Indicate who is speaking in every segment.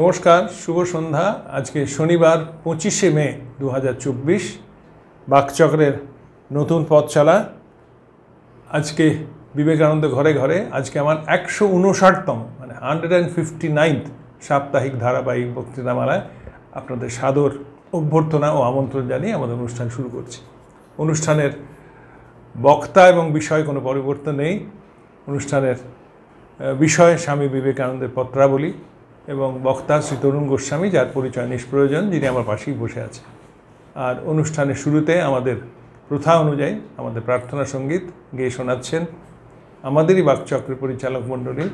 Speaker 1: নমস্কার, শুভ সন্ধ্যা। আজকে শনিবার 25শে মে 2024, বাকচক্রের নতুন পথ চলা। আজকে বিবেকানন্দ ঘরে ঘরে আজকে আমার 159তম মানে 159th সাপ্তাহিক ধারাবাহিক বক্তৃতামালায় আপনাদের সাদর অভ্যর্থনা ও আমন্ত্রণ জানিয়ে আমাদের অনুষ্ঠান শুরু করছি। অনুষ্ঠানের বক্তা এবং বিষয় কোনো পরিবর্তন নেই। অনুষ্ঠানের বিষয় স্বামী বিবেকানন্দের পত্রাবলী এবং বক্তা শ্রী তরুণ গোস্বামী, যার পরিচয় নিষ্প্রয়োজন, যিনি আমার পাশেই বসে আছে। আর অনুষ্ঠানের শুরুতে আমাদের প্রথা অনুযায়ী আমাদের প্রার্থনা সঙ্গীত গেয়ে শোনাচ্ছেন আমাদেরই বাকচক্রের পরিচালক মণ্ডলীর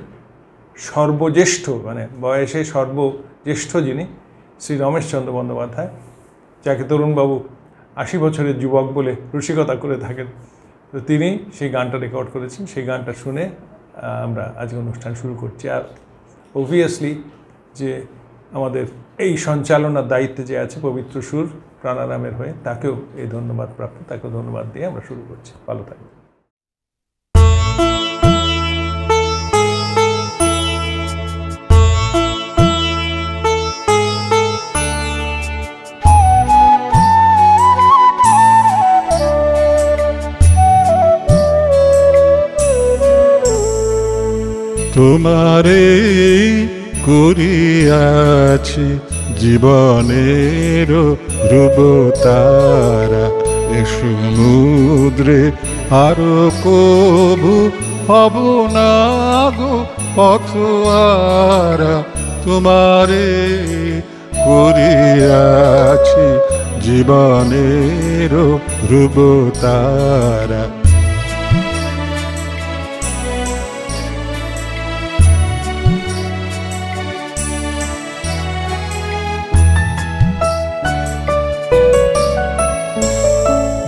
Speaker 1: সর্বজ্যেষ্ঠ মানে বয়সে সর্বজ্যেষ্ঠ যিনি শ্রী রমেশচন্দ্র বন্দ্যোপাধ্যায়, যাকে তরুণবাবু 80 বছরের যুবক বলে রসিকতা করে থাকেন। তো তিনি সেই গানটা রেকর্ড করেছেন, সেই গানটা শুনে আমরা আজকে অনুষ্ঠান শুরু করছি। আর অবভিয়াসলি যে আমাদের এই সঞ্চালনার দায়িত্বে যে আছে পবিত্র সুর প্রাণারামের হয়ে, তাকেও এই ধন্যবাদ প্রাপ্ত, তাকেও ধন্যবাদ দিয়ে আমরা শুরু করছি। ভালো থাকবেন।
Speaker 2: তোমারে করিয়াছি জীবনের ধ্রুবতারা, এ সমুদ্রে আরো কবু হব না গো পথহারা। তোমারে করিয়াছি জীবনের ধ্রুবতারা।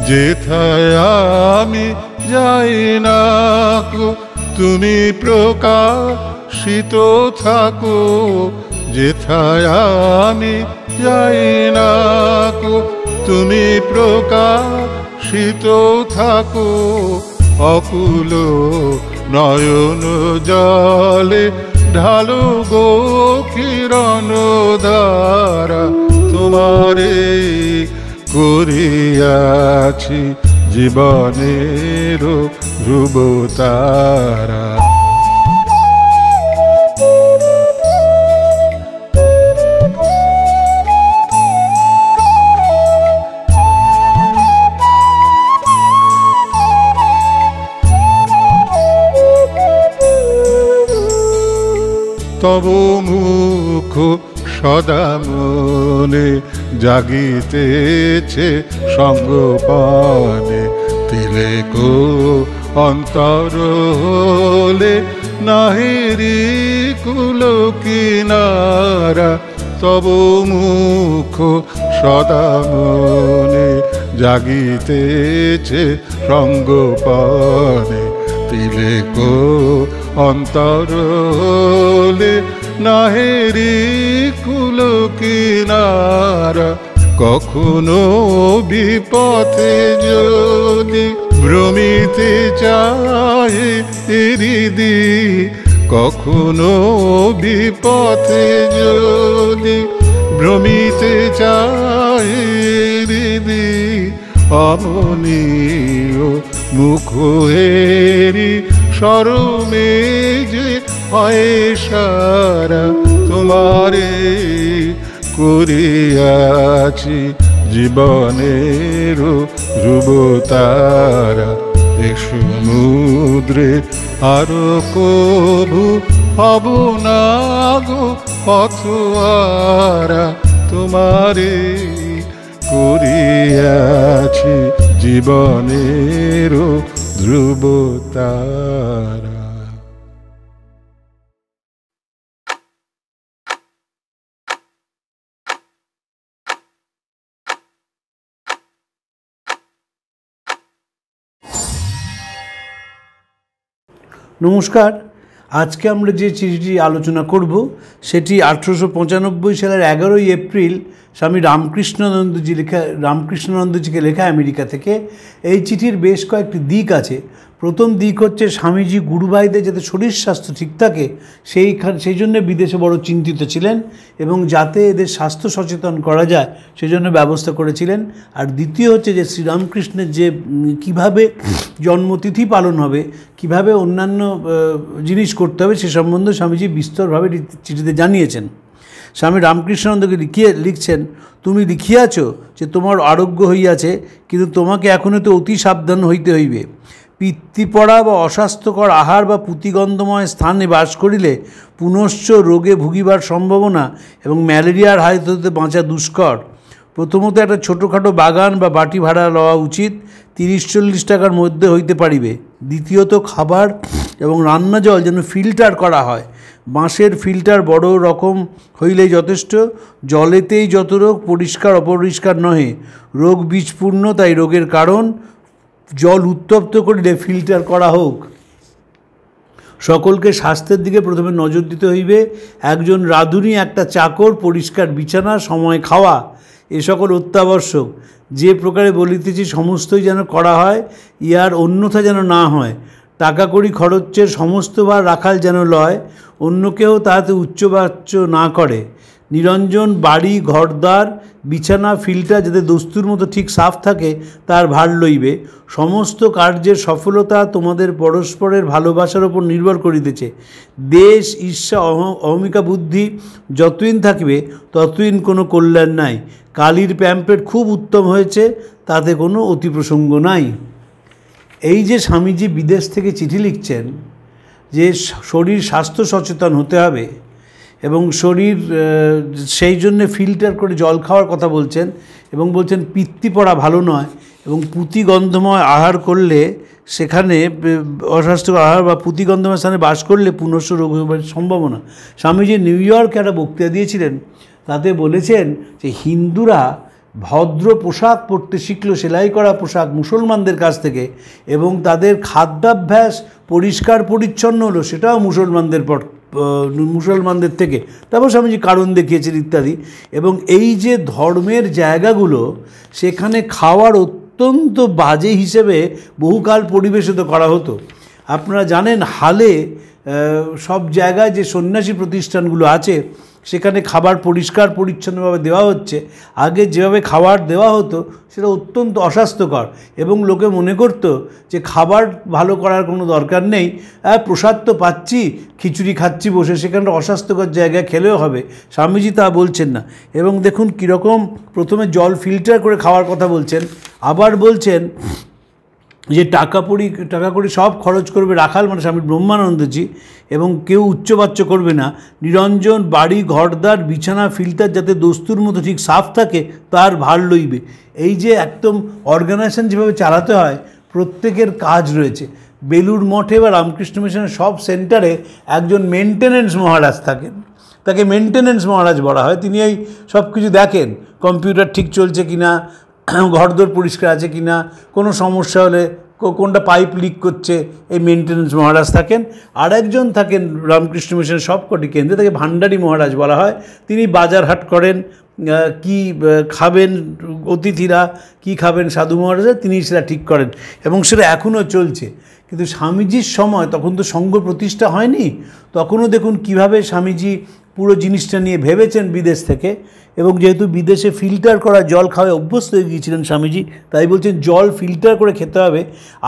Speaker 2: যেথায় আমি যাই না গো তুমি প্রকাশিত থাকো, যেথায় আমি যাই না গো তুমি প্রকাশিত থাকো। অকুল নয়ন জলে ঢালো গো কিরণ ধারা। তোমারে করিয়াছি জীবনের ধ্রুবতারা। তব মুখ সদা মনে জাগিতেছে সঙ্গপানে, তিলেকো অন্তর হলে নাহিরি কুল কিনারা। তব মুখ সদা মনে জাগিতেছে সঙ্গপানে, তিলেকো অন্তর হলে নাহেরি কুল কিনারা। কখনো বিপথে যদি ভ্রমিতে চাহে হৃদি, কখনো বিপথে যদি ভ্রমিতে চাহে হৃদি, অমনীয় মুখ হেরি শরমে যে হয় সারা। তোমারে করিয়াছি জীবনের ধ্রুবতারা, এ সমুদ্রে আরো কবু হব না গো পথহারা। তোমারে করিয়াছি জীবনের ধ্রুবতারা।
Speaker 3: নমস্কার। আজকে আমরা যে চিঠিটি আলোচনা করব সেটি 1895 সালের 11ই এপ্রিল স্বামী রামকৃষ্ণানন্দজিকে লেখা আমেরিকা থেকে। এই চিঠির বেশ কয়েকটি দিক আছে। প্রথম দিক হচ্ছে স্বামীজি গুরুভাইদের যাতে শরীর স্বাস্থ্য ঠিক থাকে সেই জন্য বিদেশে বড় চিন্তিত ছিলেন এবং যাতে এদের স্বাস্থ্য সচেতন করা যায় সেই জন্য ব্যবস্থা করেছিলেন। আর দ্বিতীয় হচ্ছে যে শ্রীরামকৃষ্ণের যে কীভাবে জন্মতিথি পালন হবে, কিভাবে অন্যান্য জিনিস করতে হবে সে সম্বন্ধে স্বামীজি বিস্তরভাবে চিঠিতে জানিয়েছেন। স্বামী রামকৃষ্ণানন্দকে লিখছেন, তুমি লিখিয়াছ যে তোমার আরোগ্য হইয়াছে, কিন্তু তোমাকে এখনও তো অতি সাবধান হইতে হইবে। পিত্তিপড়া বা অস্বাস্থ্যকর আহার বা পুঁতিগন্ধময় স্থানে বাস করিলে পুনশ্চ রোগে ভুগিবার সম্ভাবনা এবং ম্যালেরিয়ার হাত হতে বাঁচা দুষ্কর। প্রথমত একটা ছোটোখাটো বাগান বা বাটি ভাড়া লওয়া উচিত, 30-40 টাকার মধ্যে হইতে পারিবে। দ্বিতীয়ত খাবার এবং রান্না জল যেন ফিল্টার করা হয়। বাঁশের ফিল্টার বড় রকম হইলেই যথেষ্ট। জলেতেই যত রোগ, পরিষ্কার অপরিষ্কার নহে। রোগ বীজপূর্ণ, তাই রোগের কারণ। জল উত্তপ্ত করিলে ফিল্টার করা হোক। সকলকে স্বাস্থ্যের দিকে প্রথমে নজর দিতে হইবে। একজন রাঁধুনি, একটা চাকর, পরিষ্কার বিছানা, সময় খাওয়া, এ সকল অত্যাবশ্যক। যে প্রকারে বলিতেছি সমস্তই যেন করা হয়, ইহার অন্যথা যেন না হয়। টাকা কড়ি খরচের সমস্ত ভার রাখাল যেন লয়, অন্য কেউ তাহাতে উচ্চবাচ্য না করে। নিরঞ্জন বাড়ি ঘরদ্বার বিছানা ফিল্টার যাতে দস্তুর মতো ঠিক সাফ থাকে তার ভার লইবে। সমস্ত কার্যের সফলতা তোমাদের পরস্পরের ভালোবাসার ওপর নির্ভর করিতেছে। দেশ ঈর্ষা অহমিকা বুদ্ধি যতদিন থাকবে ততদিন কোনো কল্যাণ নাই। কালির প্যাম্পলেট খুব উত্তম হয়েছে, তাতে কোনো অতি প্রসঙ্গ নাই। এই যে স্বামীজি বিদেশ থেকে চিঠি লিখছেন যে শরীর স্বাস্থ্য সচেতন হতে হবে এবং শরীর সেই জন্যে ফিল্টার করে জল খাওয়ার কথা বলছেন এবং বলছেন পিত্তি পড়া ভালো নয় এবং পুঁতিগন্ধময় আহার করলে সেখানে অস্বাস্থ্যকর আহার বা পুঁতিগন্ধময় স্থানে বাস করলে পুনশ্চ রোগ হবার সম্ভাবনা। স্বামীজি নিউ ইয়র্কে একটা বক্তৃতা দিয়েছিলেন, তাতে বলেছেন যে হিন্দুরা ভদ্র পোশাক পরতে শিখল, সেলাই করা পোশাক মুসলমানদের কাছ থেকে, এবং তাদের খাদ্যাভ্যাস পরিষ্কার পরিচ্ছন্ন হলো সেটাও মুসলমানদের থেকে। তারপর স্বামীজি কারণ দেখিয়েছেন ইত্যাদি। এবং এই যে ধর্মের জায়গাগুলো সেখানে খাওয়ার অত্যন্ত বাজে হিসেবে বহুকাল পরিবেশিত করা হতো। আপনারা জানেন হালে সব জায়গায় যে সন্ন্যাসী প্রতিষ্ঠানগুলো আছে সেখানে খাবার পরিষ্কার পরিচ্ছন্নভাবে দেওয়া হচ্ছে। আগে যেভাবে খাবার দেওয়া হতো সেটা অত্যন্ত অস্বাস্থ্যকর এবং লোকে মনে করতো যে খাবার ভালো করার কোনো দরকার নেই, প্রসাদ তো পাচ্ছি, খিচুড়ি খাচ্ছি বসে, সেখানে অস্বাস্থ্যকর জায়গায় খেলেও হবে। স্বামীজি তা বলছেন না। এবং দেখুন কীরকম প্রথমে জল ফিল্টার করে খাওয়ার কথা বলছেন, আবার বলছেন যে টাকা কড়ি সব খরচ করবে রাখাল, মানে স্বামী ব্রহ্মানন্দজি, এবং কেউ উচ্চবাচ্য করবে না। নিরঞ্জন বাড়ি ঘরদ্বার বিছানা ফিল্টার যাতে দস্তুর মতো ঠিক সাফ থাকে তার ভার লইবে। এই যে একদম অর্গানাইজেশন যেভাবে চালাতে হয়, প্রত্যেকের কাজ রয়েছে। বেলুড় মঠে বা রামকৃষ্ণ মিশনের সব সেন্টারে একজন মেনটেন্যান্স মহারাজ থাকেন, তাকে মেনটেন্যান্স মহারাজ বলা হয়। তিনি এই সব কিছু দেখেন, কম্পিউটার ঠিক চলছে কিনা, ঘরদোর পরিষ্কার আছে কি না, কোনো সমস্যা হলে কোনটা পাইপ লিক করছে, এই মেনটেন্যান্স মহারাজ থাকেন। আর একজন থাকেন রামকৃষ্ণ মিশনের সবকটি কেন্দ্রে, তাকে ভান্ডারী মহারাজ বলা হয়। তিনি বাজার হাট করেন, কি খাবেন অতিথিরা, কি খাবেন সাধু মহারাজা, তিনি সেটা ঠিক করেন এবং সেটা এখনও চলছে। কিন্তু স্বামীজির সময় তখন তো সংঘ প্রতিষ্ঠা হয়নি, তখনও দেখুন কিভাবে স্বামীজি পুরো জিনিসটা নিয়ে ভেবেছেন বিদেশ থেকে। এবং যেহেতু বিদেশে ফিল্টার করা জল খাওয়ায় অভ্যস্ত হয়ে গিয়েছিলেন স্বামীজি, তাই বলছেন জল ফিল্টার করে খেতে হবে।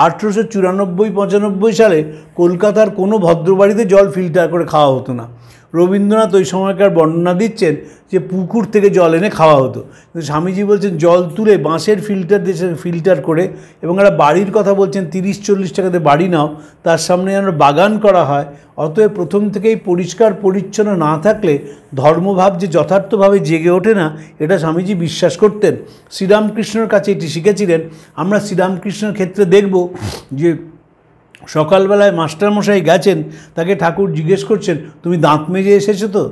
Speaker 3: 1894-95 সালে কলকাতার কোনো ভদ্রবাড়িতে জল ফিল্টার করে খাওয়া হতো না। রবীন্দ্রনাথ ওই সময়কার বর্ণনা দিচ্ছেন যে পুকুর থেকে জল এনে খাওয়া হতো। কিন্তু স্বামীজি বলছেন জল তুলে বাঁশের ফিল্টার দিয়ে ফিল্টার করে, এবং একটা বাড়ির কথা বলছেন 30-40 টাকাতে বাড়ি নাও, তার সামনে যেন বাগান করা হয়। অতএব প্রথম থেকেই পরিষ্কার পরিচ্ছন্ন না থাকলে ধর্মভাব যে যথার্থভাবে জেগে ওঠে না, এটা স্বামীজি বিশ্বাস করতেন। শ্রীরামকৃষ্ণের কাছে এটি শিখেছিলেন। আমরা শ্রীরামকৃষ্ণের ক্ষেত্রে দেখব যে সকালবেলায় মাস্টারমশাই গেছেন, তাকে ঠাকুর জিজ্ঞেস করছেন তুমি দাঁত মেজে এসেছো তো?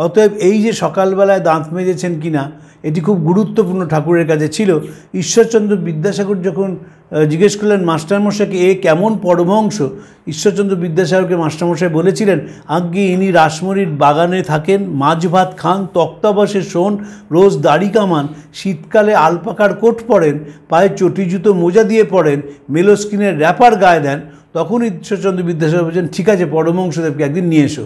Speaker 3: অতএব এই যে সকালবেলায় দাঁত মেজেছেন কি না, এটি খুব গুরুত্বপূর্ণ ঠাকুরের কাছে ছিল। ঈশ্বরচন্দ্র বিদ্যাসাগর যখন জিজ্ঞেস করলেন মাস্টারমশাইকে এ কেমন পরমহংস, ঈশ্বরচন্দ্র বিদ্যাসাগরকে মাস্টারমশাই বলেছিলেন আজ্ঞে ইনি রাসমণির বাগানে থাকেন, মাছ ভাত খান, তক্তা বসে শোন, রোজ দাড়ি কামান, শীতকালে আলপাকার কোট পরেন, পায়ে চটি জুতো মোজা দিয়ে পড়েন, মেলোস্কিনের র্যাপার গায়ে দেন, তখন ঈশ্বরচন্দ্র বিদ্যাসাগর বলছেন ঠিক আছে পরমহংসদেবকে একদিন নিয়ে এসো।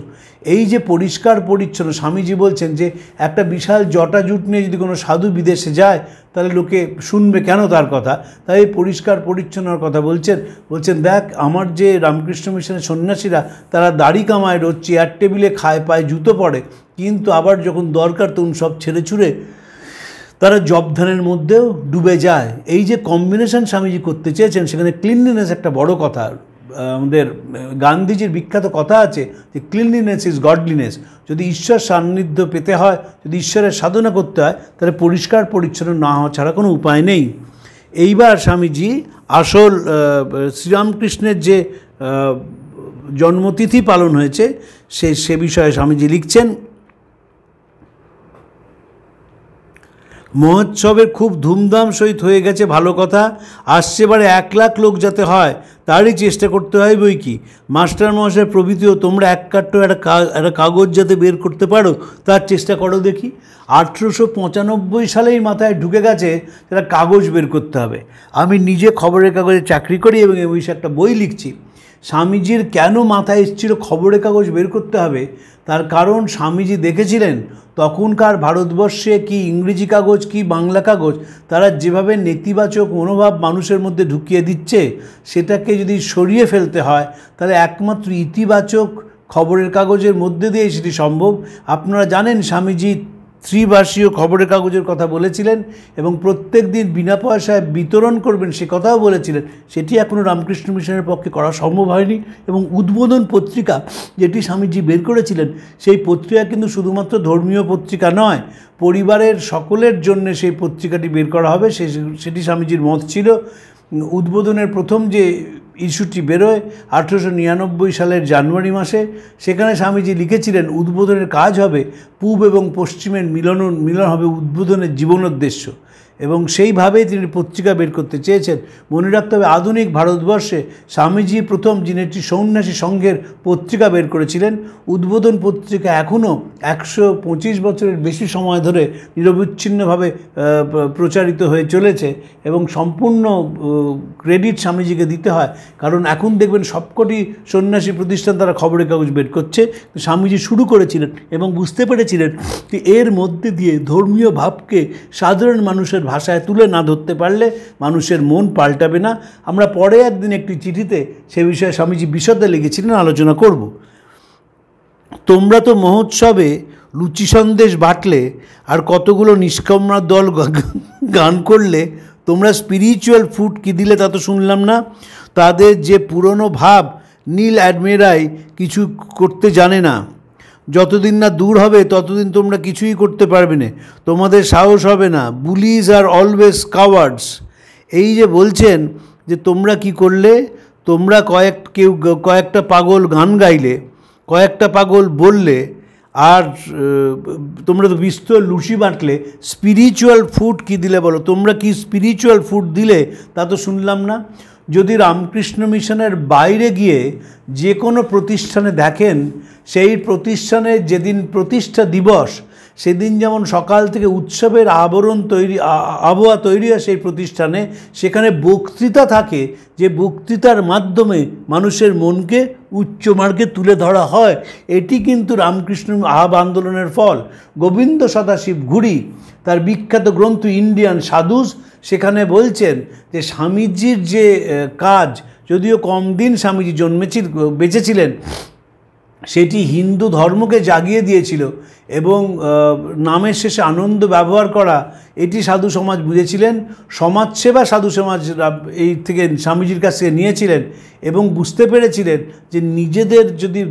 Speaker 3: এই যে পরিষ্কার পরিচ্ছন্ন, স্বামীজি বলছেন যে একটা বিশাল জটা জুট নিয়ে যদি কোনো সাধু বিদেশে যায় তাহলে লোকে শুনবে কেন তার কথা, তাই এই পরিষ্কার পরিচ্ছন্নর কথা বলছেন দেখ আমার যে রামকৃষ্ণ মিশনের সন্ন্যাসীরা তারা দাড়ি কামায়, রোজ চেয়ার টেবিলে খায়, পায়ে জুতো পরে, কিন্তু আবার যখন দরকার তখন সব ছেড়ে ছুড়ে তারা জবধানের মধ্যেও ডুবে যায়। এই যে কম্বিনেশন স্বামীজি করতে চেয়েছেন, সেখানে ক্লিনলিনেস একটা বড় কথা। আমাদের গান্ধীজির বিখ্যাত কথা আছে যে ক্লিনলিনেস ইজ গডলিনেস। যদি ঈশ্বর সান্নিধ্য পেতে হয়, যদি ঈশ্বরের সাধনা করতে হয়, তাহলে পরিষ্কার পরিচ্ছন্ন না হওয়া ছাড়া কোনো উপায় নেই। এইবার স্বামীজি আসল শ্রীরামকৃষ্ণের যে জন্মতিথি পালন হয়েছে সে বিষয়ে স্বামীজি লিখছেন, মহোৎসবের খুব ধুমধাম সহিত হয়ে গেছে, ভালো কথা। আসছে এবারে 1 লাখ লোক যাতে হয় তারই চেষ্টা করতে হয় বই কি। মাস্টার মহাশয় প্রভৃতিও তোমরা এক কাট্টো একটা কাগজ যাতে বের করতে পারো তার চেষ্টা করো দেখি। 1895 সালেই মাথায় ঢুকে গেছে একটা কাগজ বের করতে হবে। আমি নিজে খবরের কাগজে চাকরি করি এবং এই বিষয়ে একটা বই লিখছি। স্বামীজির কেন মাথায় এসেছিল খবরের কাগজ বের করতে হবে, তার কারণ স্বামীজি দেখেছিলেন তখনকার ভারতবর্ষে কি ইংরেজি কাগজ কি বাংলা কাগজ, তারা যেভাবে নেতিবাচক মনোভাব মানুষের মধ্যে ঢুকিয়ে দিচ্ছে, সেটাকে যদি সরিয়ে ফেলতে হয় তাহলে একমাত্র ইতিবাচক খবরের কাগজের মধ্যে দিয়ে সেটি সম্ভব। আপনারা জানেন স্বামীজি ত্রিভাষীয় খবরের কাগজের কথা বলেছিলেন এবং প্রত্যেক দিন বিনা পয়সায় বিতরণ করবেন সে কথাও বলেছিলেন। সেটি এখনও রামকৃষ্ণ মিশনের পক্ষে করা সম্ভব হয়নি। এবং উদ্বোধন পত্রিকা যেটি স্বামীজি বের করেছিলেন, সেই পত্রিকা কিন্তু শুধুমাত্র ধর্মীয় পত্রিকা নয়, পরিবারের সকলের জন্য সেই পত্রিকাটি বের করা হবে, সেটি স্বামীজির মত ছিল। উদ্বোধনের প্রথম যে ইস্যুটি বেরোয় 1899 সালের জানুয়ারি মাসে, সেখানে স্বামীজি লিখেছিলেন উদ্বোধনের কাজ হবে পূব এবং পশ্চিমের মিলন হবে উদ্বোধনের জীবনোদ্দেশ্য, এবং সেইভাবেই তিনি পত্রিকা বের করতে চেয়েছেন। মনে রাখতে হবে আধুনিক ভারতবর্ষে স্বামীজি প্রথম যিনি একটি সন্ন্যাসী সংঘের পত্রিকা বের করেছিলেন। উদ্বোধন পত্রিকা এখনও 125 বছরের বেশি সময় ধরে নিরবচ্ছিন্নভাবে প্রচারিত হয়ে চলেছে এবং সম্পূর্ণ ক্রেডিট স্বামীজিকে দিতে হয়, কারণ এখন দেখবেন সবকটি সন্ন্যাসী প্রতিষ্ঠান তারা খবরের কাগজ বের করছে। স্বামীজি শুরু করেছিলেন এবং বুঝতে পেরেছিলেন যে এর মধ্যে দিয়ে ধর্মীয় ভাবকে সাধারণ মানুষের ভাষায় তুলে না ধরতে পারলে মানুষের মন পাল্টাবে না। আমরা পরে একদিন একটি চিঠিতে সে বিষয়ে স্বামীজি বিশদে লিখেছিলেন, আলোচনা করব। তোমরা তো মহোৎসবে লুচি সন্দেশ বাটলে আর কতগুলো নিষ্কামনার দল গান করলে, তোমরা স্পিরিচুয়াল ফুড কি দিলে তা তো শুনলাম না। তাদের যে পুরনো ভাব নীল অ্যাডমিরাই কিছু করতে জানে না, যতদিন না দূর হবে ততদিন তোমরা কিছুই করতে পারবে না, তোমাদের সাহস হবে না। Bullies are always cowards. এই যে বলছেন যে তোমরা কি করলে, তোমরা কয়েকটা পাগল গান গাইলে, কয়েকটা পাগল বললে, আর তোমরা তো বিস্তর লুচি বাটলে, স্পিরিচুয়াল ফুড কি দিলে বলো, তোমরা কি স্পিরিচুয়াল ফুড দিলে তা তো শুনলাম না। যদি রামকৃষ্ণ মিশনের বাইরে গিয়ে যে কোনো প্রতিষ্ঠানে দেখেন, সেই প্রতিষ্ঠানে যেদিন প্রতিষ্ঠা দিবস সেদিন যেমন সকাল থেকে উৎসবের আবহাওয়া তৈরি হয় সেই প্রতিষ্ঠানে, সেখানে বক্তৃতা থাকে, যে বক্তৃতার মাধ্যমে মানুষের মনকে উচ্চ মার্গে তুলে ধরা হয়। এটি কিন্তু রামকৃষ্ণ আহাব আন্দোলনের ফল। গোবিন্দ সদাশিব ঘুরি তার বিখ্যাত গ্রন্থ ইন্ডিয়ান সাধুস, সেখানে বলছেন যে স্বামীজির যে কাজ, যদিও কম দিন স্বামীজি বেঁচেছিলেন, সেটি হিন্দু ধর্মকে জাগিয়ে দিয়েছিল এবং নামের শেষে আনন্দ ব্যবহার করা এটি সাধু সমাজ বুঝেছিলেন। সমাজসেবা সাধু সমাজ এই থেকে স্বামীজির কাছ থেকে নিয়েছিলেন এবং বুঝতে পেরেছিলেন যে নিজেদের যদি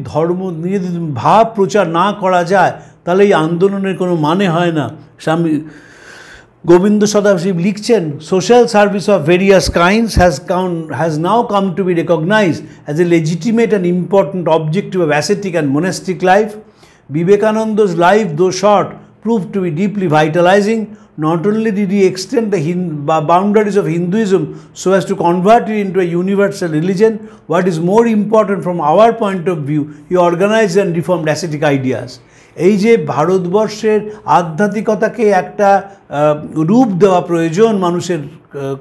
Speaker 3: নিজেদের ভাব প্রচার না করা যায় তাহলে এই আন্দোলনের কোনো মানে হয় না। স্বামী গোবিন্দ সদাশিব লিখছেন, social service of various kinds has now come to be recognized as a legitimate and important objective of ascetic and monastic life. Vivekananda's life, though short, proved to be deeply vitalizing. Not only did he extend the boundaries of Hinduism so as to convert it into a universal religion, what is more important from our point of view, he organized and reformed ascetic ideas. এই যে ভারতবর্ষের আধ্যাত্মিকতাকে একটা রূপ দেওয়া প্রয়োজন মানুষের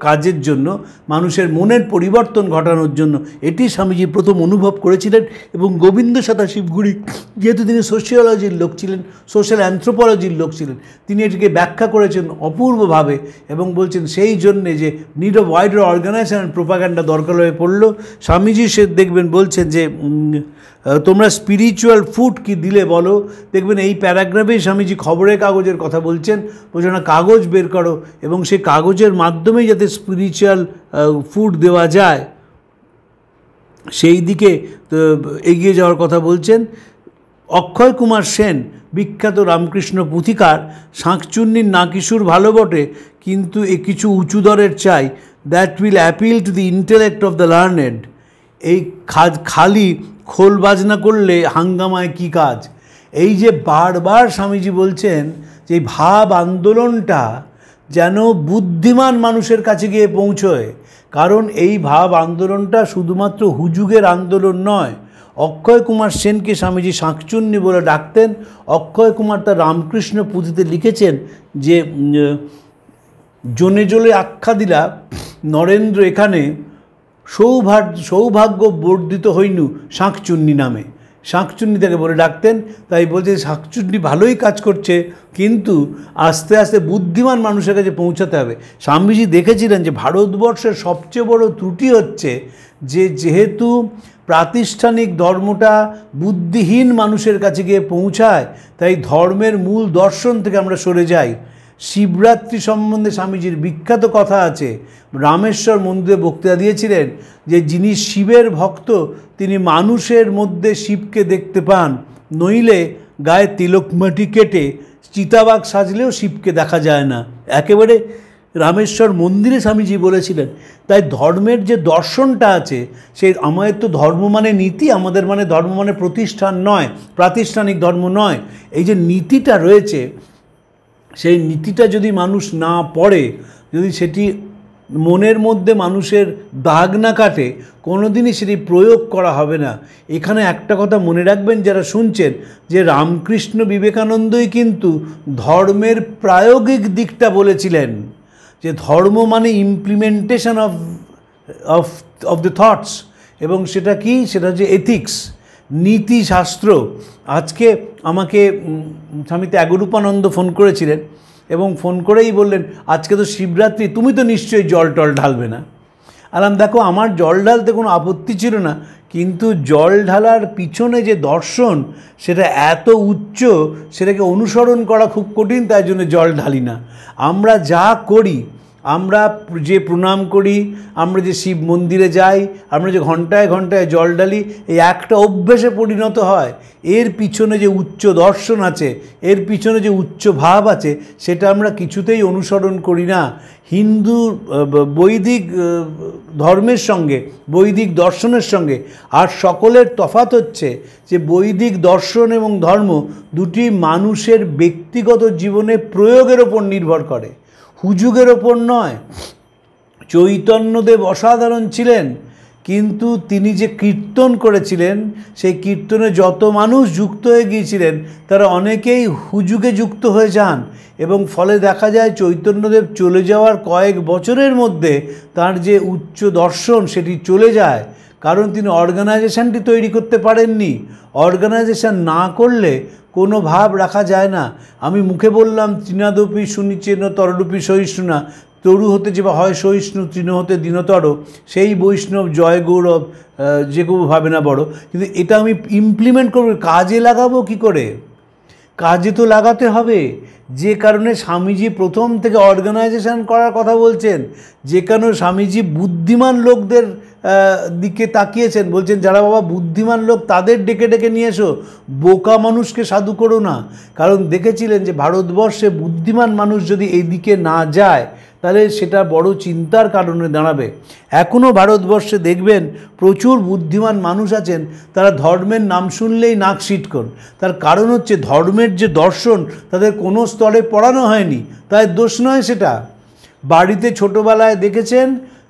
Speaker 3: কাজের জন্য, মানুষের মনের পরিবর্তন ঘটানোর জন্য এটি স্বামীজি প্রথম অনুভব করেছিলেন। এবং গোবিন্দ সদাশিবগুরি যেহেতু তিনি সোশিওলজির লোক ছিলেন, সোশ্যাল অ্যানথ্রোপোলজির লোক ছিলেন, তিনি এটিকে ব্যাখ্যা করেছেন অপূর্বভাবে এবং বলছেন সেই জন্যে যে need of wider organization and propaganda দরকার হয়ে পড়লো। স্বামীজি সে দেখবেন বলছেন যে তোমরা স্পিরিচুয়াল ফুড কি দিলে বলো। দেখবেন এই প্যারাগ্রাফেই স্বামীজি খবরের কাগজের কথা বলছেন, বলছেন না কাগজ বের করো এবং সেই কাগজের মাধ্যমেই যাতে স্পিরিচুয়াল ফুড দেওয়া যায় সেই দিকে এগিয়ে যাওয়ার কথা বলছেন। অক্ষয় কুমার সেন বিখ্যাত রামকৃষ্ণ পুঁথিকার শাঁকচুন্নির নাকিসুর ভালো বটে, কিন্তু এ কিছু উঁচু দরের চাই, that will appeal to the intellect of the learned. এই খালি খোল বাজনা করলে হাঙ্গামায় কি কাজ। এই যে বারবার স্বামীজি বলছেন যে ভাব আন্দোলনটা যেন বুদ্ধিমান মানুষের কাছে গিয়ে পৌঁছয়, কারণ এই ভাব আন্দোলনটা শুধুমাত্র হুজুগের আন্দোলন নয়। অক্ষয় কুমার সেনকে স্বামীজি শাঁকচুন্নি বলে ডাকতেন। অক্ষয় কুমার তার রামকৃষ্ণ পুঁথিতে লিখেছেন যে জনে জলে আখ্যা দিলা নরেন্দ্র এখানে সৌভাগ্য বর্ধিত হইনু শাঁকচুন্নি নামে। শাঁকচুন্নি তাকে বলে ডাকতেন। তাই বলছে শাঁকচুন্নি ভালোই কাজ করছে, কিন্তু আস্তে আস্তে বুদ্ধিমান মানুষের কাছে পৌঁছাতে হবে। স্বামীজি দেখেছিলেন যে ভারতবর্ষের সবচেয়ে বড় ত্রুটি হচ্ছে যে যেহেতু প্রাতিষ্ঠানিক ধর্মটা বুদ্ধিহীন মানুষের কাছে গিয়ে পৌঁছায়, তাই ধর্মের মূল দর্শন থেকে আমরা সরে যাই। শিবরাত্রি সম্বন্ধে স্বামীজির বিখ্যাত কথা আছে। রামেশ্বর মন্দিরে বক্তৃতা দিয়েছিলেন যে যিনি শিবের ভক্ত তিনি মানুষের মধ্যে শিবকে দেখতে পান, নইলে গায়ে তিলকমাটি কেটে চিতাবাঘ সাজলেও শিবকে দেখা যায় না। একেবারে রামেশ্বর মন্দিরে স্বামীজি বলেছিলেন। তাই ধর্মের যে দর্শনটা আছে সেই আমাদের তো ধর্ম মানে নীতি, আমাদের মানে ধর্ম মানে প্রতিষ্ঠান নয়, প্রাতিষ্ঠানিক ধর্ম নয়। এই যে নীতিটা রয়েছে সেই নীতিটা যদি মানুষ না পড়ে, যদি সেটি মনের মধ্যে মানুষের দাগ না কাটে, কোনোদিনই সেটি প্রয়োগ করা হবে না। এখানে একটা কথা মনে রাখবেন যারা শুনছেন, যে রামকৃষ্ণ বিবেকানন্দই কিন্তু ধর্মের প্রায়োগিক দিকটা বলেছিলেন, যে ধর্ম মানে ইমপ্লিমেন্টেশন অফ দ্য থটস, এবং সেটা কি, সেটা হচ্ছে এথিক্স, নীতিশাস্ত্র। আজকে আমাকে স্বামী ত্যাগরূপানন্দ ফোন করেছিলেন এবং ফোন করেই বললেন আজকে তো শিবরাত্রি, তুমি তো নিশ্চয়ই জল টল ঢালবে না। আলাম দেখো আমার জল ঢালতে কোনো আপত্তি ছিল না, কিন্তু জল ঢালার পিছনে যে দর্শন সেটা এত উচ্চ, সেটাকে অনুসরণ করা খুব কঠিন, তাই জন্য জল ঢালি না। আমরা যা করি, আমরা যে প্রণাম করি, আমরা যে শিব মন্দিরে যাই, আমরা যে ঘন্টায় ঘন্টায় জল ঢালি, এই একটা অভ্যেসে পরিণত হয়। এর পিছনে যে উচ্চ দর্শন আছে, এর পিছনে যে উচ্চ ভাব আছে, সেটা আমরা কিছুতেই অনুসরণ করি না। হিন্দু বৈদিক ধর্মের সঙ্গে, বৈদিক দর্শনের সঙ্গে আর সকলের তফাৎ হচ্ছে যে বৈদিক দর্শন এবং ধর্ম দুটি মানুষের ব্যক্তিগত জীবনে প্রয়োগের ওপর নির্ভর করে, হুজুগের ওপর নয়। চৈতন্যদেব অসাধারণ ছিলেন, কিন্তু তিনি যে কীর্তন করেছিলেন সেই কীর্তনে যত মানুষ যুক্ত হয়ে গিয়েছিলেন তারা অনেকেই হুজুগে যুক্ত হয়ে যান, এবং ফলে দেখা যায় চৈতন্যদেব চলে যাওয়ার কয়েক বছরের মধ্যে তার যে উচ্চ দর্শন সেটি চলে যায়, কারণ তিনি অর্গানাইজেশনটি তৈরি করতে পারেননি। অর্গানাইজেশন না করলে কোনো ভাব রাখা যায় না। আমি মুখে বললাম তৃণাদপি সুনিচেন তররূপী সহিষ্ণুনা, তরু হতে যে হয় সহিষ্ণু, তৃণ হতে দীনতর, সেই বৈষ্ণব জয় গৌরব যে কেউ ভাবে না বড়। কিন্তু এটা আমি ইমপ্লিমেন্ট করবো, কাজে লাগাবো কি করে? কাজে তো লাগাতে হবে। যে কারণে স্বামীজি প্রথম থেকে অর্গানাইজেশন করার কথা বলছেন, যে কারণে স্বামীজি বুদ্ধিমান লোকদের দিকে তাকিয়েছেন, বলছেন যারা বাবা বুদ্ধিমান লোক তাদের ডেকে ডেকে নিয়ে এসো, বোকা মানুষকে সাধু করো না। কারণ দেখেছিলেন যে ভারতবর্ষে বুদ্ধিমান মানুষ যদি এই দিকে না যায় তাহলে সেটা বড় চিন্তার কারণে দাঁড়াবে। এখনও ভারতবর্ষে দেখবেন প্রচুর বুদ্ধিমান মানুষ আছেন, তারা ধর্মের নাম শুনলেই নাক সিটকন। তার কারণ হচ্ছে ধর্মের যে দর্শন তাদের কোনো স্তরে পড়ানো হয়নি, তাই দোষ নয় সেটা। বাড়িতে ছোটোবেলায় দেখেছেন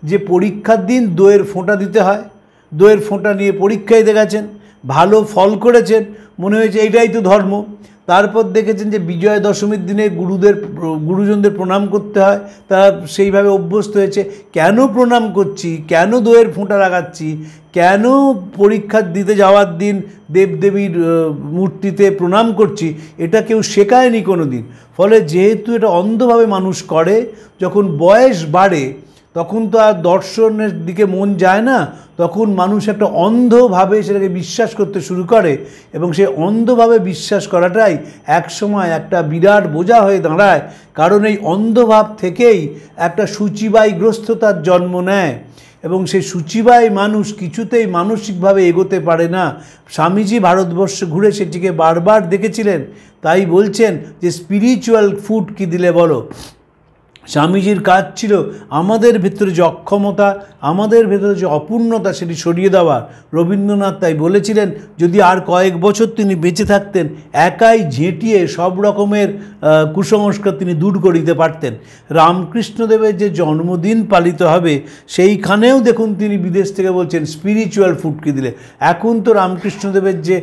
Speaker 3: যে পরীক্ষার দিন দইয়ের ফোঁটা দিতে হয়, দইয়ের ফোঁটা নিয়ে পরীক্ষায় দিতে গেছেন, ভালো ফল করেছেন, মনে হয়েছে এইটাই তো ধর্ম। তারপর দেখেছেন যে বিজয়া দশমীর দিনে গুরুজনদের প্রণাম করতে হয়, তারা সেইভাবে অভ্যস্ত হয়েছে। কেন প্রণাম করছি, কেন দইয়ের ফোঁটা লাগাচ্ছি, কেন পরীক্ষা দিতে যাওয়ার দিন দেবদেবীর মূর্তিতে প্রণাম করছি, এটা কেউ শেখায়নি কোনো দিন। ফলে যেহেতু এটা অন্ধভাবে মানুষ করে, যখন বয়স বাড়ে তখন তো আর দর্শনের দিকে মন যায় না, তখন মানুষ একটা অন্ধভাবে সেটাকে বিশ্বাস করতে শুরু করে, এবং সেই অন্ধভাবে বিশ্বাস করাটাই একসময় একটা বিরাট বোঝা হয়ে দাঁড়ায়। কারণ এই অন্ধভাব থেকেই একটা সূচিবায়গ্রস্ততার জন্ম নেয়, এবং সেই সূচিবায় মানুষ কিছুতেই মানসিকভাবে এগোতে পারে না। স্বামীজি ভারতবর্ষ ঘুরে সেটিকে বারবার দেখেছিলেন, তাই বলছেন যে স্পিরিচুয়াল ফুড কি দিলে বলো। স্বামীজির কাজ ছিল আমাদের ভেতরে যে অক্ষমতা, আমাদের ভেতরে যে অপূর্ণতা, সেটি সরিয়ে দেওয়া। রবীন্দ্রনাথ তাই বলেছিলেন যদি আর কয়েক বছর তিনি বেঁচে থাকতেন, একাই ঝেঁটিয়ে সব রকমের কুসংস্কার তিনি দূর করিতে পারতেন। রামকৃষ্ণদেবের যে জন্মদিন পালিত হবে, সেইখানেও দেখুন তিনি বিদেশ থেকে বলছেন স্পিরিচুয়াল ফুড কি দিলে। এখন তো রামকৃষ্ণদেবের যে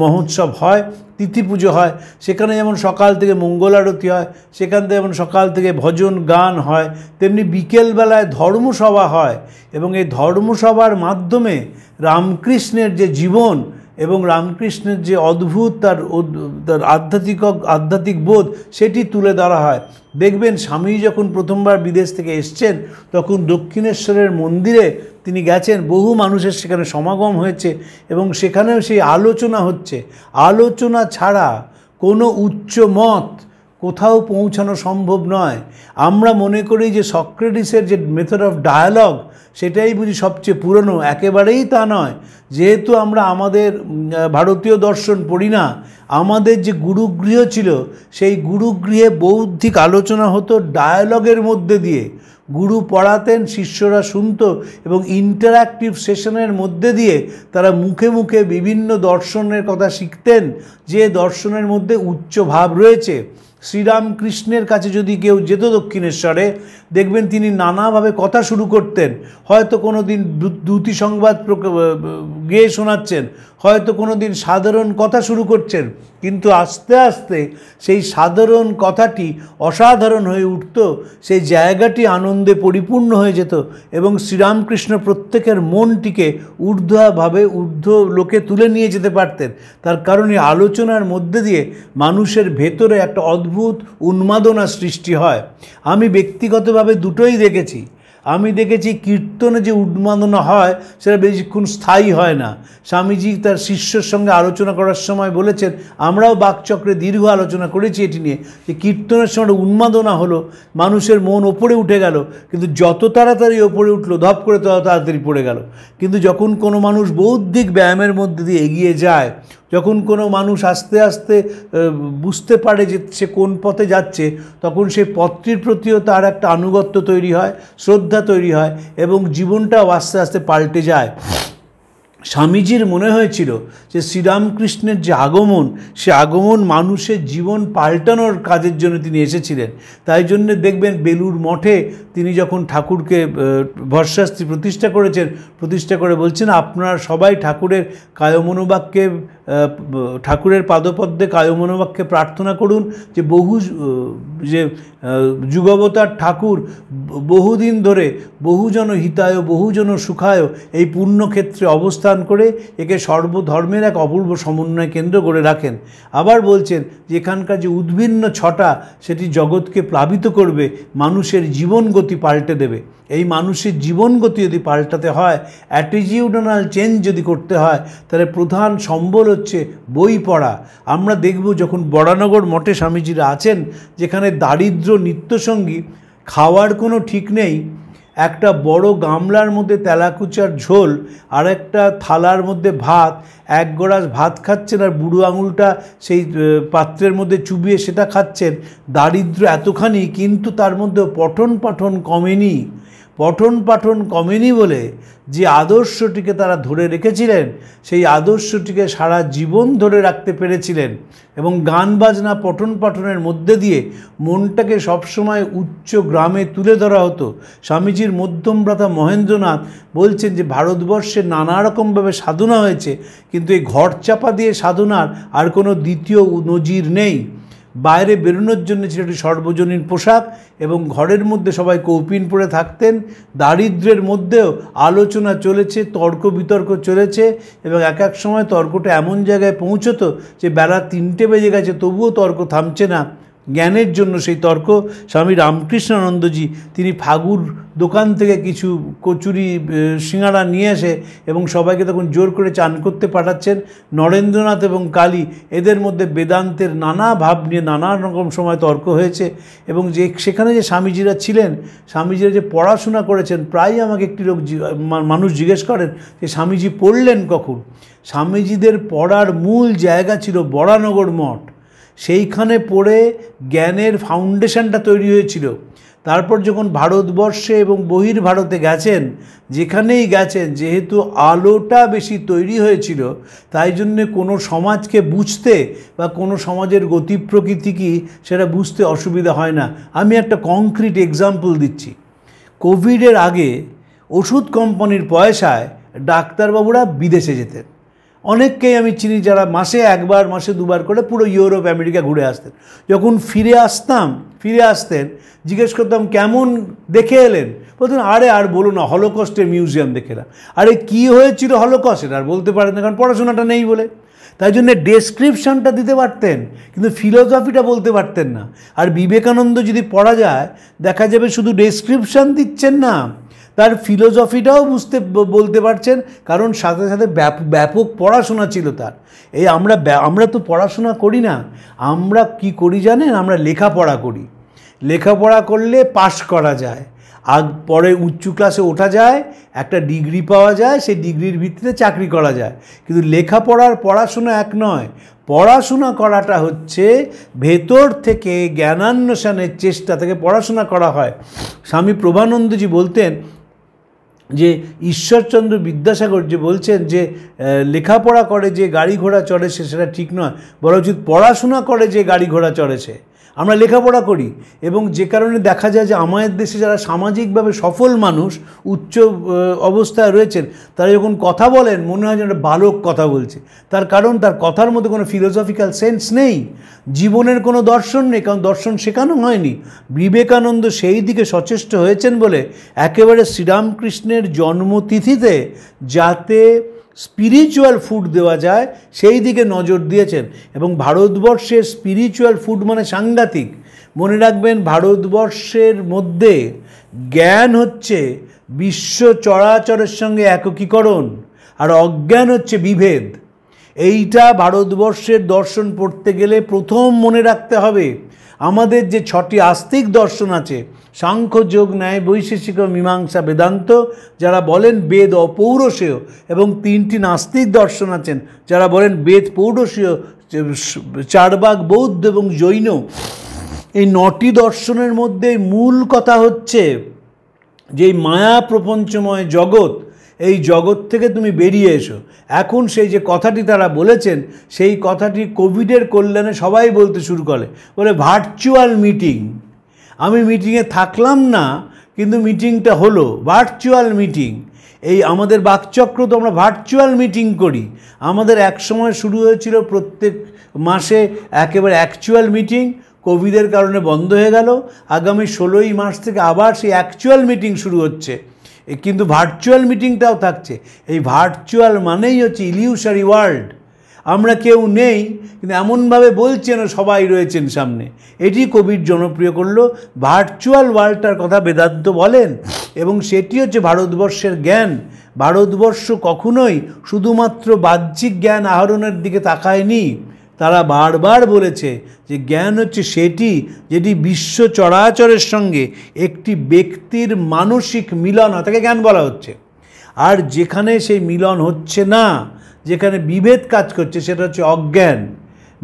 Speaker 3: মহোৎসব হয়, তিথি পুজো হয়, সেখানে যেমন সকাল থেকে মঙ্গল আরতি হয়, সেখান থেকে যেমন সকাল থেকে ভজন গান হয়, তেমনি বিকেলবেলায় ধর্মসভা হয়। এবং এই ধর্মসভার মাধ্যমে রামকৃষ্ণের যে জীবন এবং রামকৃষ্ণের যে অদ্ভুত তার আধ্যাত্মিক বোধ, সেটি তুলে ধরা হয়। দেখবেন স্বামী যখন প্রথমবার বিদেশ থেকে এসছেন, তখন দক্ষিণেশ্বরের মন্দিরে তিনি গেছেন, বহু মানুষের সেখানে সমাগম হয়েছে, এবং সেখানেও সেই আলোচনা হচ্ছে। আলোচনা ছাড়া কোনো উচ্চ মত কোথাও পৌঁছানো সম্ভব নয়। আমরা মনে করি যে সক্রেটিসের যে মেথড অফ ডায়ালগ, সেটাই বুঝি সবচেয়ে পুরনো। একেবারেই তা নয়। যেহেতু আমরা আমাদের ভারতীয় দর্শন পড়ি না, আমাদের যে গুরুগৃহ ছিল, সেই গুরুগৃহে বৌদ্ধিক আলোচনা হতো ডায়ালগের মধ্যে দিয়ে। গুরু পড়াতেন, শিষ্যরা শুনতো, এবং ইন্টারঅ্যাক্টিভ সেশনের মধ্যে দিয়ে তারা মুখে মুখে বিভিন্ন দর্শনের কথা শিখতেন, যে দর্শনের মধ্যে উচ্চ ভাব রয়েছে। শ্রীরামকৃষ্ণের কাছে যদি কেউ যেত দক্ষিণেশ্বরে, দেখবেন তিনি নানাভাবে কথা শুরু করতেন। হয়তো কোনো দিন দ্যুতি সংবাদ গেয়ে শোনাচ্ছেন, হয়তো কোনো দিন সাধারণ কথা শুরু করছেন, কিন্তু আস্তে আস্তে সেই সাধারণ কথাটি অসাধারণ হয়ে উঠত, সেই জায়গাটি আনন্দে পরিপূর্ণ হয়ে যেত, এবং শ্রীরামকৃষ্ণ প্রত্যেকের মনটিকে ঊর্ধ্বভাবে লোকে তুলে নিয়ে যেতে পারতেন। তার কারণে আলোচনার মধ্যে দিয়ে মানুষের ভেতরে একটা অদ্ভুত উন্মাদনা সৃষ্টি হয়। আমি ব্যক্তিগতভাবে দুটোই দেখেছি। আমি দেখেছি কীর্তনে যে উন্মাদনা হয়, সেটা বেশিক্ষণ স্থায়ী হয় না। স্বামীজি তার শিষ্যর সঙ্গে আলোচনা করার সময় বলেছেন, আমরাও বাকচক্রে দীর্ঘ আলোচনা করেছি এটি নিয়ে, যে কীর্তনের সময় উন্মাদনা হলো, মানুষের মন ওপরে উঠে গেল, কিন্তু যত তাড়াতাড়ি ওপরে উঠলো, ধপ করে তত তাড়াতাড়ি পড়ে গেল। কিন্তু যখন কোনো মানুষ বৌদ্ধিক ব্যায়ামের মধ্যে দিয়ে এগিয়ে যায়, যখন কোনো মানুষ আস্তে আস্তে বুঝতে পারে যে সে কোন পথে যাচ্ছে, তখন সেই পথটির প্রতিও তার একটা আনুগত্য তৈরি হয়, শ্রদ্ধা তৈরি হয়, এবং জীবনটাও আস্তে আস্তে পাল্টে যায়। স্বামীজির মনে হয়েছিল যে শ্রীরামকৃষ্ণের যে আগমন, সে আগমন মানুষের জীবন পাল্টানোর কাজের জন্য তিনি এসেছিলেন। তাই জন্য দেখবেন বেলুড় মঠে তিনি যখন ঠাকুরকে ভরশাস্ত্রী প্রতিষ্ঠা করে বলছেন, আপনারা সবাই ঠাকুরের কায়মনোবাক্যে, ঠাকুরের পাদপদ্মে কায়মনোবাক্যে প্রার্থনা করুন যে যুগবতার ঠাকুর বহুদিন ধরে বহুজন হিতায় বহুজন সুখায় এই পুণ্যক্ষেত্রে অবস্থান করে একে সর্বধর্মের এক অপূর্ব সমন্বয় কেন্দ্র করে রাখেন। আবার বলছেন যে এখানকার যে উদ্ভিন্ন ছটা, সেটি জগৎকে প্লাবিত করবে, মানুষের জীবন গতি পাল্টে দেবে। এই মানুষের জীবন গতি যদি পাল্টাতে হয়, অ্যাটিটিউডনাল চেঞ্জ যদি করতে হয়, তাহলে প্রধান সম্বল হচ্ছে বই পড়া। আমরা দেখব যখন বরানগর মঠে স্বামীজিরা আছেন, যেখানে দারিদ্র নিত্যসঙ্গী, খাওয়ার কোনো ঠিক নেই, একটা বড় গামলার মধ্যে তেলাকুচার ঝোল আর একটা থালার মধ্যে ভাত, এক গড়াস ভাত খাচ্ছেন আর বুড়ো আঙুলটা সেই পাত্রের মধ্যে চুবিয়ে সেটা খাচ্ছেন। দারিদ্র এতখানি, কিন্তু তার মধ্যে পঠন পাঠন কমেনি। পঠন পাঠন কমেনি বলে যে আদর্শটিকে তারা ধরে রেখেছিলেন, সেই আদর্শটিকে সারা জীবন ধরে রাখতে পেরেছিলেন এবং গান বাজনা পঠন পাঠনের মধ্যে দিয়ে মনটাকে সবসময় উচ্চ গ্রামে তুলে ধরা হতো। স্বামীজির মধ্যম ভ্রাতা মহেন্দ্রনাথ বলছেন যে ভারতবর্ষে নানা রকমভাবে সাধনা হয়েছে, কিন্তু এই ঘর চাপা দিয়ে সাধনার আর কোনো দ্বিতীয় নজির নেই। বাইরে বেরোনোর জন্য ছিল একটি সর্বজনীন পোশাক এবং ঘরের মধ্যে সবাই কৌপিন পরে থাকতেন। দারিদ্র্যের মধ্যেও আলোচনা চলেছে, তর্ক বিতর্ক চলেছে এবং এক এক সময় তর্কটা এমন জায়গায় পৌঁছতো যে বেলা 3টে বেজে গেছে তবুও তর্ক থামছে না। জ্ঞানের জন্য সেই তর্ক। স্বামী রামকৃষ্ণানন্দজি তিনি ফাগুর দোকান থেকে কিছু কচুরি সিঙ্গাড়া নিয়ে আসে এবং সবাইকে তখন জোর করে চান করতে পাঠাচ্ছেন। নরেন্দ্রনাথ এবং কালী এদের মধ্যে বেদান্তের নানা ভাব নিয়ে নানা রকম সময় তর্ক হয়েছে এবং যে সেখানে যে স্বামীজিরা ছিলেন, স্বামীজিরা যে পড়াশোনা করেছেন, প্রায় আমাকে একটি মানুষ জিজ্ঞেস করেন যে স্বামীজি পড়লেন কখন। স্বামীজিদের পড়ার মূল জায়গা ছিল বরানগর মঠ। সেইখানে পড়ে জ্ঞানের ফাউন্ডেশনটা তৈরি হয়েছিল। তারপর যখন ভারতবর্ষে এবং বহির্ভারতে গেছেন, যেখানেই গেছেন, যেহেতু আলোটা বেশি তৈরি হয়েছিল, তাই জন্যে কোনো সমাজকে বুঝতে বা কোনো সমাজের গতি প্রকৃতি কী সেটা বুঝতে অসুবিধা হয় না। আমি একটা কংক্রিট এক্সাম্পল দিচ্ছি। কোভিডের আগে ওষুধ কোম্পানির পয়সায় ডাক্তারবাবুরা বিদেশে যেতেন। অনেককেই আমি চিনি যারা মাসে একবার মাসে দুবার করে পুরো ইউরোপ আমেরিকা ঘুরে আসতেন। যখন ফিরে আসতেন জিজ্ঞেস করতাম কেমন দেখে এলেন, বলতেন আরে আর বলো না, হলোকস্টের মিউজিয়াম দেখে না। আরে কী হয়েছিল হলোকস্টের আর বলতে পারেন না, কারণ পড়াশোনাটা নেই বলে। তাই জন্য ডেসক্রিপশানটা দিতে পারতেন কিন্তু ফিলোসফিটা বলতে পারতেন না। আর বিবেকানন্দ যদি পড়া যায় দেখা যাবে শুধু ডেসক্রিপশান দিচ্ছেন না, তার ফিলোসফিটাও বলতে পারছেন, কারণ সাথে সাথে ব্যাপক পড়াশোনা ছিল তার। এই আমরা তো পড়াশোনা করি না, আমরা কি করি জানেন, আমরা লেখাপড়া করি। লেখাপড়া করলে পাশ করা যায়, পরে উচ্চ ক্লাসে ওঠা যায়, একটা ডিগ্রি পাওয়া যায়, সেই ডিগ্রির ভিত্তিতে চাকরি করা যায়। কিন্তু লেখাপড়ার পড়াশোনা এক নয়। পড়াশোনা করাটা হচ্ছে ভেতর থেকে জ্ঞানান্বেষণের চেষ্টা থেকে পড়াশোনা করা হয়। স্বামী প্রভানন্দজি বলতেন যে ঈশ্বরচন্দ্র বিদ্যাসাগর যে বলছেন যে লেখাপড়া করে যে গাড়ি ঘোড়া চড়েছে সেটা ঠিক নয়, বলা উচিত পড়াশোনা করে যে গাড়ি ঘোড়া চড়েছে। আমরা লেখাপড়া করি এবং যে কারণে দেখা যায় যে আমাদের দেশে যারা সামাজিকভাবে সফল মানুষ উচ্চ অবস্থায় রয়েছেন, তারা যখন কথা বলেন মনে হয় যেন একটা বালক কথা বলছে। তার কারণ তার কথার মধ্যে কোনো ফিলোসফিক্যাল সেন্স নেই, জীবনের কোনো দর্শন নেই, কারণ দর্শন শেখানো হয়নি। বিবেকানন্দ সেই দিকে সচেষ্ট হয়েছেন বলে একেবারে শ্রীরামকৃষ্ণের জন্মতিথিতে যাতে স্পিরিচুয়াল ফুড দেওয়া যায় সেই দিকে নজর দিয়েছেন এবং ভারতবর্ষের স্পিরিচুয়াল ফুড মানে সাংঘাতিক। মনে রাখবেন, ভারতবর্ষের মধ্যে জ্ঞান হচ্ছে বিশ্ব চরাচরের সঙ্গে একীকরণ আর অজ্ঞান হচ্ছে বিভেদ। এইটা ভারতবর্ষের দর্শন পড়তে গেলে প্রথম মনে রাখতে হবে। আমাদের যে 6টি আস্তিক দর্শন আছে, সাংখ্য, যোগ, ন্যায়, বৈশেষিক, মীমাংসা, বেদান্ত, যারা বলেন বেদ অপৌরসেয়, এবং 3টি নাস্তিক দর্শন আছেন যারা বলেন বেদ পৌরসেয়, চারবাক, বৌদ্ধ এবং জৈন। এই 9টি দর্শনের মধ্যে মূল কথা হচ্ছে যে মায়া প্রপঞ্চময় জগৎ, এই জগৎ থেকে তুমি বেরিয়ে এসো। এখন সেই যে কথাটি তারা বলেছেন সেই কথাটি কোভিডের কল্যাণে সবাই বলতে শুরু করে, বলে ভার্চুয়াল মিটিং। আমি মিটিংয়ে থাকলাম না কিন্তু মিটিংটা হলো ভার্চুয়াল মিটিং। এই আমাদের বাকচক্র তো আমরা ভার্চুয়াল মিটিং করি। আমাদের এক সময় শুরু হয়েছিল প্রত্যেক মাসে একেবারে অ্যাকচুয়াল মিটিং, কোভিডের কারণে বন্ধ হয়ে গেল। আগামী 16ই মার্চ থেকে আবার সেই অ্যাকচুয়াল মিটিং শুরু হচ্ছে, কিন্তু ভার্চুয়াল মিটিংটাও থাকছে। এই ভার্চুয়াল মানেই হচ্ছে ইলিউশনারি ওয়ার্ল্ড। আমরা কেউ নেই কিন্তু এমনভাবে বলছেন সবাই রয়েছেন সামনে। এটি কোভিড জনপ্রিয় করলো। ভার্চুয়াল ওয়ার্ল্ডটার কথা বেদান্ত বলেন এবং সেটি হচ্ছে ভারতবর্ষের জ্ঞান। ভারতবর্ষ কখনোই শুধুমাত্র বাহ্যিক জ্ঞান আহরণের দিকে তাকায়নি। তারা বারবার বলেছে যে জ্ঞান হচ্ছে সেটি যেটি বিশ্ব চরাচরের সঙ্গে একটি ব্যক্তির মানসিক মিলন হয়, তাকে জ্ঞান বলা হচ্ছে। আর যেখানে সেই মিলন হচ্ছে না, যেখানে বিভেদ কাজ করছে, সেটা হচ্ছে অজ্ঞান।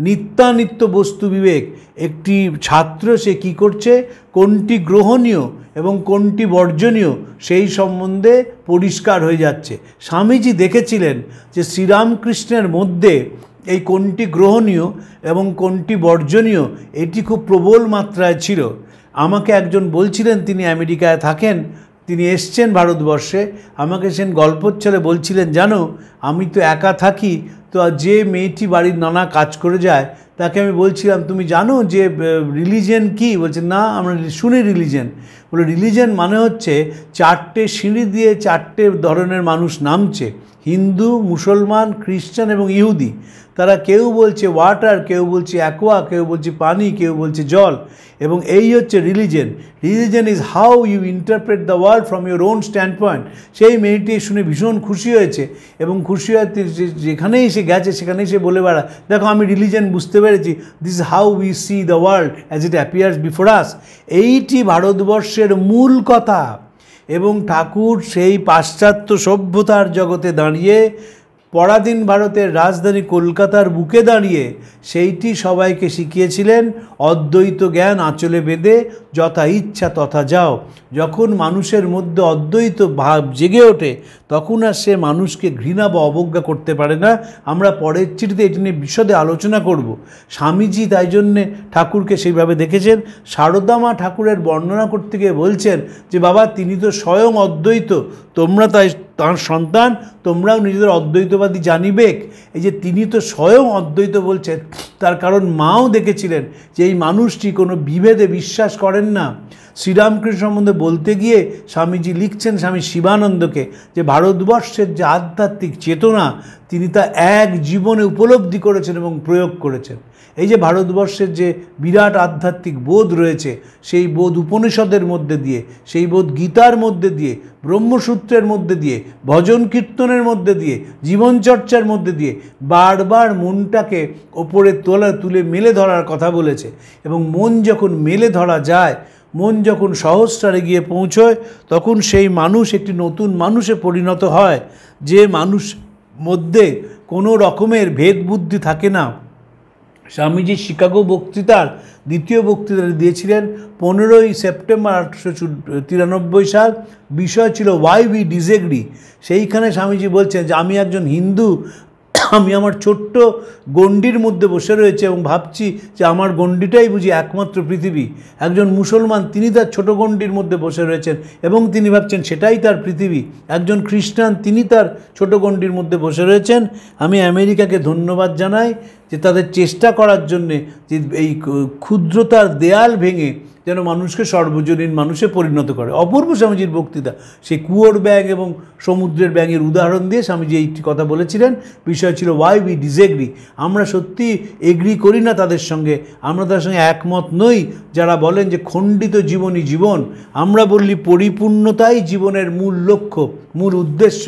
Speaker 3: নিত্যানিত্য বস্তু বিবেক। একটি ছাত্র সে কী করছে, কোনটি গ্রহণীয় এবং কোনটি বর্জনীয় সেই সম্বন্ধে পরিষ্কার হয়ে যাচ্ছে। স্বামীজি দেখেছিলেন যে শ্রীরামকৃষ্ণের মধ্যে এই কোনটি গ্রহণীয় এবং কোনটি বর্জনীয় এটি খুব প্রবল মাত্রায় ছিল। আমাকে একজন বলছিলেন, তিনি আমেরিকায় থাকেন, তিনি এসছেন ভারতবর্ষে, আমাকে সেন গল্পচ্ছলে বলছিলেন, জানো আমি তো একা থাকি, তো যে মেয়েটি বাড়ির নানা কাজ করে যায় তাকে আমি বলছিলাম তুমি জানো যে রিলিজিয়ন কী? বলছে না আমরা শুনি রিলিজিয়ন। বলে রিলিজিয়ন মানে হচ্ছে 4টে সিঁড়ি দিয়ে 4টে ধরনের মানুষ নামছে, হিন্দু, মুসলমান, খ্রিস্টান এবং ইহুদি। তারা কেউ বলছে ওয়াটার, কেউ বলছে অ্যাকোয়া, কেউ বলছে পানি, কেউ বলছে জল, এবং এই হচ্ছে religion. Religion is how you interpret the world from your own stand point. সেই মেয়েটি শুনে ভীষণ খুশি হয়েছে এবং খুশি হয়ে যেখানেই সে গেছে সেখানেই সে বলে বেড়া, দেখো আমি রিলিজিয়ন বুঝতে পেরেছি, this is how we see the world as it appears before us. এইটি ভারতবর্ষের মূল কথা। এবং ঠাকুর সেই পাশ্চাত্য সভ্যতার জগতে দাঁড়িয়ে, পরাধীন ভারতের রাজধানী কলকাতার বুকে দাঁড়িয়ে সেইটি সবাইকে শিখিয়েছিলেন, অদ্বৈত জ্ঞান আঁচলে বেঁধে যথা ইচ্ছা তথা যাও। যখন মানুষের মধ্যে অদ্বৈত ভাব জেগে ওঠে তখন আর সে মানুষকে ঘৃণা বা অবজ্ঞা করতে পারে না। আমরা পরের চিঠিতে এটি নিয়ে বিশদে আলোচনা করব। স্বামীজি তাই জন্যে ঠাকুরকে সেইভাবে দেখেছেন। সারদা মা ঠাকুরের বর্ণনা করতে গিয়ে বলছেন যে বাবা তিনি তো স্বয়ং অদ্বৈত, তোমরা তাই তাঁর সন্তান, তোমরাও নিজেদের অদ্বৈতবাদী জানিবেক। এই যে তিনি তো স্বয়ং অদ্বৈত বলছেন, তার কারণ মাও দেখেছিলেন যে এই মানুষটি কোনো বিভেদে বিশ্বাস করেন না। শ্রীরামকৃষ্ণ সম্বন্ধে বলতে গিয়ে স্বামীজি লিখছেন স্বামী শিবানন্দকে যে ভারতবর্ষের যে আধ্যাত্মিক চেতনা তিনি তা এক জীবনে উপলব্ধি করেছেন এবং প্রয়োগ করেছেন। এই যে ভারতবর্ষের যে বিরাট আধ্যাত্মিক বোধ রয়েছে, সেই বোধ উপনিষদের মধ্যে দিয়ে, সেই বোধ গীতার মধ্যে দিয়ে, ব্রহ্মসূত্রের মধ্যে দিয়ে, ভজন কীর্তনের মধ্যে দিয়ে, জীবনচর্চার মধ্যে দিয়ে বারবার মনটাকে ওপরে তুলে মেলে ধরার কথা বলেছে। এবং মন যখন মেলে ধরা যায়, মন যখন সহস্রারে গিয়ে পৌঁছয়, তখন সেই মানুষ একটি নতুন মানুষে পরিণত হয়, যে মানুষ মধ্যে কোনো রকমের ভেদ বুদ্ধি থাকে না। স্বামীজি শিকাগো বক্তৃতার দ্বিতীয় বক্তৃতা দিয়েছিলেন 15ই সেপ্টেম্বর 1893 সাল। বিষয় ছিল ওয়াই উই ডিসএগ্রি। সেইখানে স্বামীজি বলছেন যে আমি একজন হিন্দু, আমি আমার ছোট্ট গণ্ডির মধ্যে বসে রয়েছে এবং ভাবছি যে আমার গণ্ডিটাই বুঝি একমাত্র পৃথিবী। একজন মুসলমান তিনি তার ছোট গণ্ডির মধ্যে বসে রয়েছেন এবং তিনি ভাবছেন সেটাই তার পৃথিবী। একজন খ্রিস্টান তিনি তার ছোট গণ্ডির মধ্যে বসে রয়েছেন। আমি আমেরিকাকে ধন্যবাদ জানাই যে তাদের চেষ্টা করার জন্যে যে এই ক্ষুদ্রতার দেয়াল ভেঙে যেন মানুষকে সর্বজনীন মানুষে পরিণত করে। অপূর্ব স্বামীজির বক্তৃতা, সেই কুয়োর ব্যাঙ এবং সমুদ্রের ব্যাঙের উদাহরণ দিয়ে স্বামীজি এইটি কথা বলেছিলেন। বিষয় ছিল ওয়াই উই ডিসএগ্রি। আমরা সত্যি এগ্রি করি না তাদের সঙ্গে, আমরা তাদের সঙ্গে একমত নই যারা বলেন যে খণ্ডিত জীবনই জীবন। আমরা বললি পরিপূর্ণতাই জীবনের মূল লক্ষ্য, মূল উদ্দেশ্য।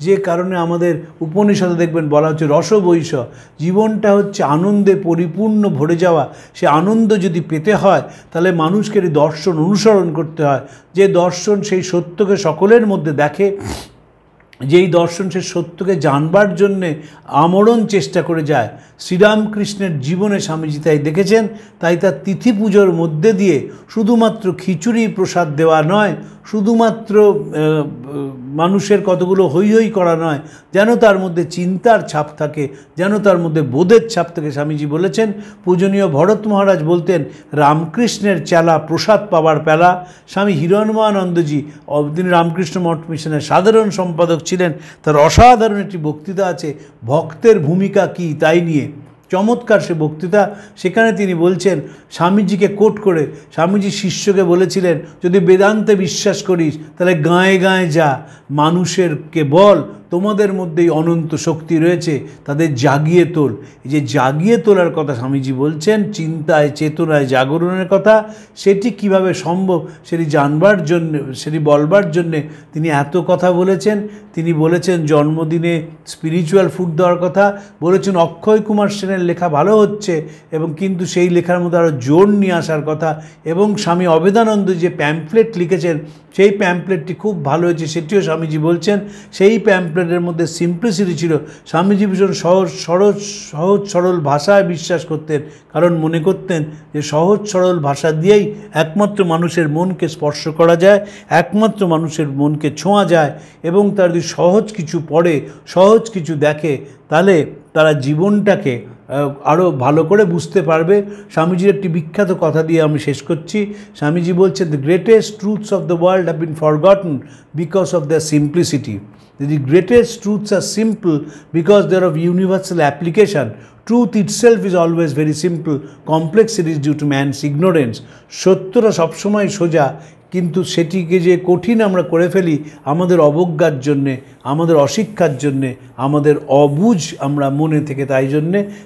Speaker 3: যে কারণে আমাদের উপনিষদে দেখবেন বলা হচ্ছে রসবৈষ, জীবনটা হচ্ছে আনন্দে পরিপূর্ণ ভরে যাওয়া। সে আনন্দ যদি পেতে হয় তাহলে মানুষকে দর্শন অনুসরণ করতে হয়, যে দর্শন সেই সত্যকে সকলের মধ্যে দেখে, যেই দর্শন সে সত্যকে জানবার জন্যে আমরণ চেষ্টা করে যায়। শ্রীরামকৃষ্ণের জীবনে স্বামীজি তাই দেখেছেন। তাই তার তিথি পুজোর মধ্যে দিয়ে শুধুমাত্র খিচুড়ি প্রসাদ দেওয়া নয়, শুধুমাত্র মানুষের কতগুলো হৈ হৈ করা নয়, যেন তার মধ্যে চিন্তার ছাপ থাকে, যেন তার মধ্যে বোধের ছাপ থাকে। স্বামীজি বলেছেন, পূজনীয় ভরত মহারাজ বলতেন রামকৃষ্ণের চেলা প্রসাদ পাবার পেলা। স্বামী হিরণময়ানন্দজি, তিনি রামকৃষ্ণ মঠ মিশনের সাধারণ সম্পাদক ছিলেন, তার অসাধারণ একটি বক্তৃতা আছে ভক্তের ভূমিকা কী তাই নিয়ে। চমৎকার সে বক্তৃতা। সেখানে তিনি বলছেন, স্বামীজিকে কোট করে স্বামীজি শিষ্যকে বলেছিলেন, যদি বেদান্তে বিশ্বাস করিস তাহলে গাঁয়ে গাঁয়ে যা, মানুষেরকে বল তোমাদের মধ্যেই অনন্ত শক্তি রয়েছে, তাদের জাগিয়ে তোল। এই যে জাগিয়ে তোলার কথা স্বামীজি বলছেন, চিন্তায় চেতনায় জাগরণের কথা, সেটি কিভাবে সম্ভব সেটি জানবার জন্যে, সেটি বলবার জন্যে তিনি এত কথা বলেছেন। তিনি বলেছেন জন্মদিনে স্পিরিচুয়াল ফুড দেওয়ার কথা, বলেছেন অক্ষয় কুমার সেনের লেখা ভালো হচ্ছে এবং কিন্তু সেই লেখার মধ্যে আরও জোর নিয়ে আসার কথা, এবং স্বামী অবেদানন্দ যে প্যাম্পলেট লিখেছেন সেই প্যাম্পলেটটি খুব ভালো হয়েছে, সেটিও স্বামীজি বলছেন। সেই প্যাম্পলেটের মধ্যে সিম্পলিসিটি ছিল। স্বামীজি ভীষণ সহজ সরল ভাষায় বিশ্বাস করতেন, কারণ মনে করতেন যে সহজ সরল ভাষা দিয়েই একমাত্র মানুষের মনকে স্পর্শ করা যায়, একমাত্র মানুষের মনকে ছোঁয়া যায়, এবং তার যদি সহজ কিছু পড়ে, সহজ কিছু দেখে, তাহলে তারা জীবনটাকে আরও ভালো করে বুঝতে পারবে। স্বামীজির একটি বিখ্যাত কথা দিয়ে আমি শেষ করছি। স্বামীজি বলছেন, the greatest truths of the world have been forgotten because of their simplicity. The greatest truths are simple because they are of universal application. Truth itself is always very simple. Complexity is due to man's ignorance. সত্যটা সবসময় সোজা, কিন্তু সেটিকে যে কঠিন আমরা করে ফেলি আমাদের অবজ্ঞার জন্যে, আমাদের অশিক্ষার জন্যে, আমাদের অবুঝ আমরা মনে থেকে।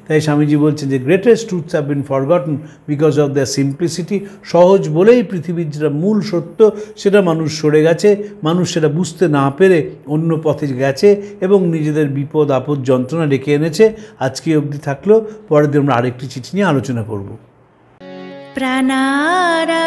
Speaker 3: তাই স্বামীজি বলছেন যে greatest truths have been forgotten because of the simplicity. সহজ বলেই পৃথিবীর যেটা মূল সত্য সেটা মানুষ সরে গেছে, মানুষ সেটা বুঝতে না পেরে অন্য পথে গেছে এবং নিজেদের বিপদ আপদ যন্ত্রণা ডেকে এনেছে। আজকে অবধি থাকলো, পরের দিন আমরা আরেকটি চিঠি নিয়ে আলোচনা করব।
Speaker 4: প্রাণারা